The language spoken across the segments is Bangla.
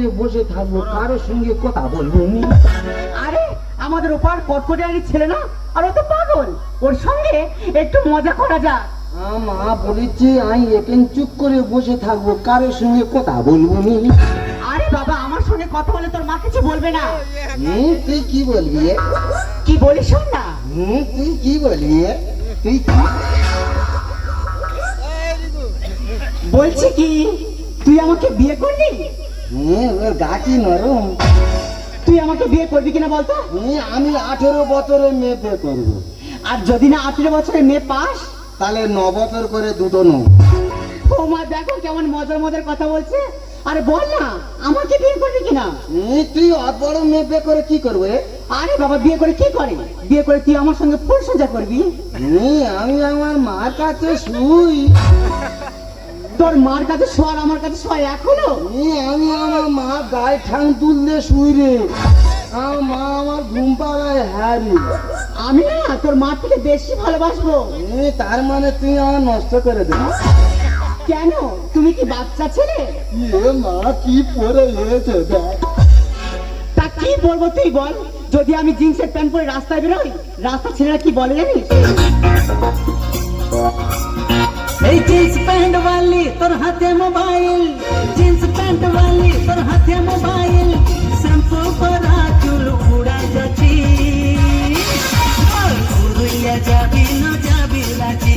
করে বসে থাকবো, কারোর সঙ্গে কথা বলবো নি। আরে আমাদের ওপার কটকটিয়ারি ছেলে না, আর ও তো পাগল, ওর সঙ্গে একটু মজা করা যাক। মা বলেছে আমি এখন চুপ করে বসে থাকবো, কারোর সঙ্গে কথা বলবো নি। আরে বাবা, আমার সঙ্গে কথা বলে তোর মা কিছু বলবে না। তুই কি বলবি? কি বলিস শোন না। তুই কি বলবি? তুই কি বলছি কি, তুই আমাকে বিয়ে করবি? ওর গাছি নরম। তুই আমাকে বিয়ে করবি কিনা বলতো? আমি 18 বছরের মেয়ে বিয়ে করবো। আর যদি না 18 বছরের মেয়ে পাস, তাহলে 9 বছর করে দুটো নো। ও মা, দেখো কেমন মজার মজার কথা বলছে। আরে বল না, আমাকে বিয়ে করবি কিনা? তুই অত বড় মেয়ে বিয়ে করে কি করবে? আরে বাবা, বিয়ে করে কি করে? বিয়ে করে তুই আমার সঙ্গে ফুল সজ্জা করবি। আমি আমার মার কাছে শুই। তোর মার কাছে শোয়ার আমার কাছে শোয়া এক হলো? আমি আমার মা গায়ে ঠাং তুললে শুই রে। আমার মা আমার ঘুম পাড়ায় হারি। আমি না তোর মার থেকে বেশি ভালোবাসবো। তার মানে তুই আমার নষ্ট করে দেবো? কেন, তুমি কি বাচ্চা ছেলে? মা কি পরে এসে দেখ। তা কি বলবো তুই বল? যদি আমি জিন্সের প্যান্ট পরে রাস্তায় বেরোই, রাস্তা ছেলেরা কি বলে জানিস? এই জিন্স প্যান্ট वाली তোর হাতে মোবাইল, জিন্স প্যান্ট वाली তোর হাতে মোবাইল, শ্যাম্পু করা চুল উড়া যাচ্ছি, পুরুলিয়া যাবি না যাবি রাজি,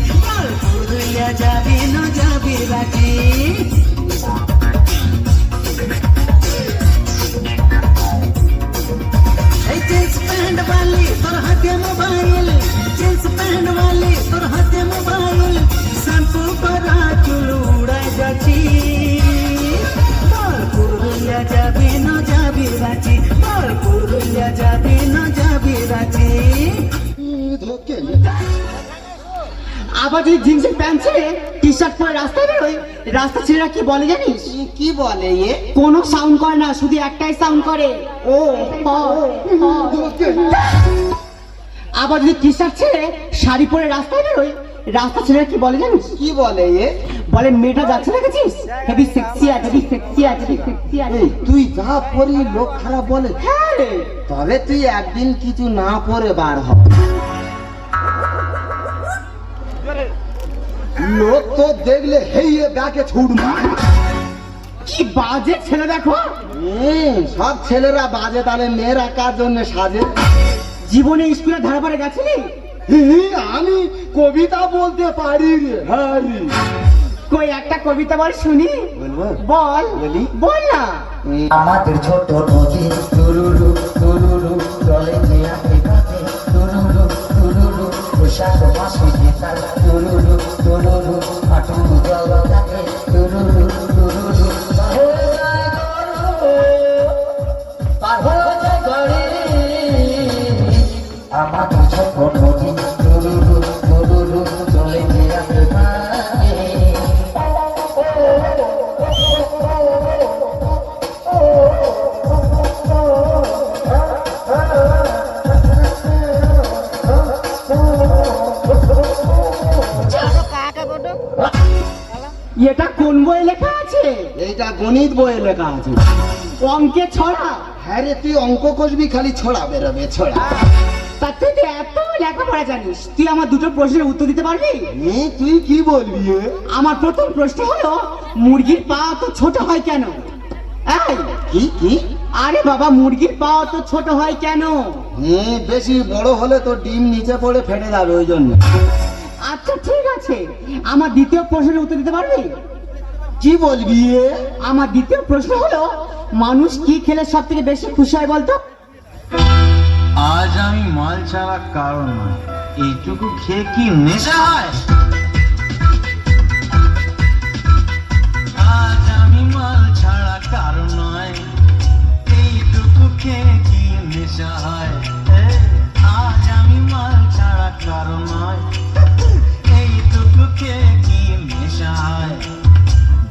পুরুলিয়া যাবি না যাবি রাজি। এই জিন্স প্যান্ট वाली তোর হাতে মোবাইল, জিন্স প্যান্ট वाली তোর হাতে মোবাইল, শ্যাম্পু করা চুল উড়াই যাচ্ছি, পুরুলিয়া যাবি না যাবি রাজি, পুরুলিয়া যাবি না যাবি রাজি। আবার যদি জিন্সের প্যান্ট ছেড়ে টি শার্ট পরে রাস্তায় বেরোয়, রাস্তা ছেলেরা কি বলে জানিস? কি বলে? কোনো সাউন্ড করে না, শুধু একটাই সাউন্ড করে, ও হ, হ। আবার যদি টি শার্ট ছেড়ে শাড়ি পরে রাস্তায় বেরোয়, রাস্তা ছেলেরা কি বলে জানিস? কি বলে? বলে মেয়েটা যাচ্ছে দেখেছিস, হেভি সেক্সি আছে, হেভি সেক্সি আছে, হেভি সেক্সি আছে। তুই যা পরি লোক খারাপ বলে। হ্যাঁ রে। তবে তুই একদিন কিছু না পরে বার হ, লোক তো দেখলে হেইয়ে ব্যাকে ছুট মার। কি বাজে ছেলে দেখো। সব ছেলেরা বাজে, তাহলে মেয়েরা কার জন্য সাজে? জীবনে স্কুলে ধারবারে গেছিলি? আমি কবিতা বলতে পারি রে। হ্যাঁ রে। কই একটা কবিতা বল শুনি। বলবো? বল। বলি? বল না। আমাদের ছোট নদী তুরুরু তুরুরু চলে যে আটে কাছে তুরুরু তুরুরু বৈশাখ মাসে যেতাল তুরুরু তুরুরু হাঁটু জল থাকে তুরুরু তুরুরু পার হয়ে যায় গড়ে আমাদের ছোট নদী তুরুরু তুরুরু চলে যে আটে কাছে। এটা কোন বই লেখা আছে? এইটা গণিত বইয়ে লেখা আছে। অঙ্কে ছড়া? হ্যাঁ রে, তুই অঙ্ক কষবি, খালি ছড়া বেরোবে ছড়া। তা তুই তো এত লেখাপড়া জানিস, তুই আমার দুটো প্রশ্নের উত্তর দিতে পারবি? তুই কি বলবি? আমার প্রথম প্রশ্ন হলো, মুরগির পা তো ছোট হয় কেন? এই কি কি? আরে বাবা, মুরগির পা তো ছোট হয় কেন? বেশি বড় হলে তো ডিম নিচে পড়ে ফেটে যাবে, ওই জন্য। আচ্ছা ঠিক আছে, আমার দ্বিতীয় প্রশ্নের উত্তর দিতে পারবি? কি বলবি? আমার দ্বিতীয় প্রশ্ন হলো, মানুষ কি খেলে সব থেকে বেশি খুশি হয় বলতো? আজ আমি মাল ছাড়া কারণ নয়, এইটুকু খেয়ে কি নেশা হয়? আজ আমি মাল ছাড়া কারণ নয়, এইটুকু খেয়ে কি নেশা হয়? আজ আমি মাল ছাড়া কারণ নয়, এইটুকু খেয়ে কি নেশা হয়?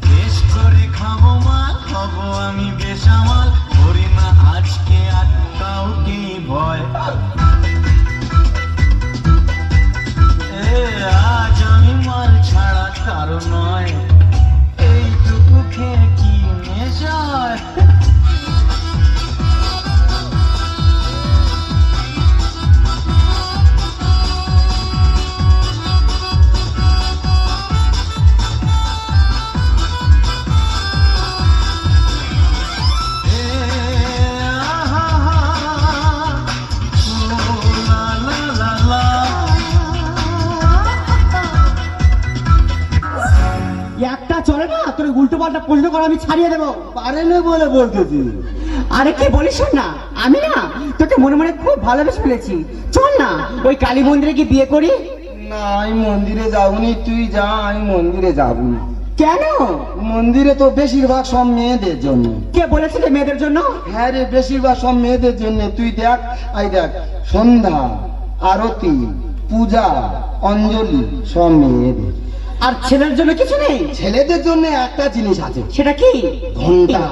বেশ করে খাবো মাল, হবো আমি বেসামাল, করি না আজকে আর কাউকে ভয়। আজ উল্টো পাল্টা প্রশ্ন করা আমি ছাড়িয়ে দেবো। পারে না বলে বলতেছি। আরে কি বলিস শোন না, আমি না তোকে মনে মনে খুব ভালোবেসে ফেলেছি। চল না ওই কালী মন্দিরে কি বিয়ে করি। না আমি মন্দিরে যাবনি, তুই যা, আমি মন্দিরে যাবো। কেন? মন্দিরে তো বেশিরভাগ সব মেয়েদের জন্য। কে বলেছিল মেয়েদের জন্য? হ্যাঁ রে, বেশিরভাগ সব মেয়েদের জন্য। তুই দেখ, এই দেখ, সন্ধ্যা, আরতি, পূজা, অঞ্জলি সব মেয়েদের। আর ছেলের জন্য কিছু নেই? ছেলেদের জন্য একটা জিনিস আছে। সেটা কি? ঘন্টা।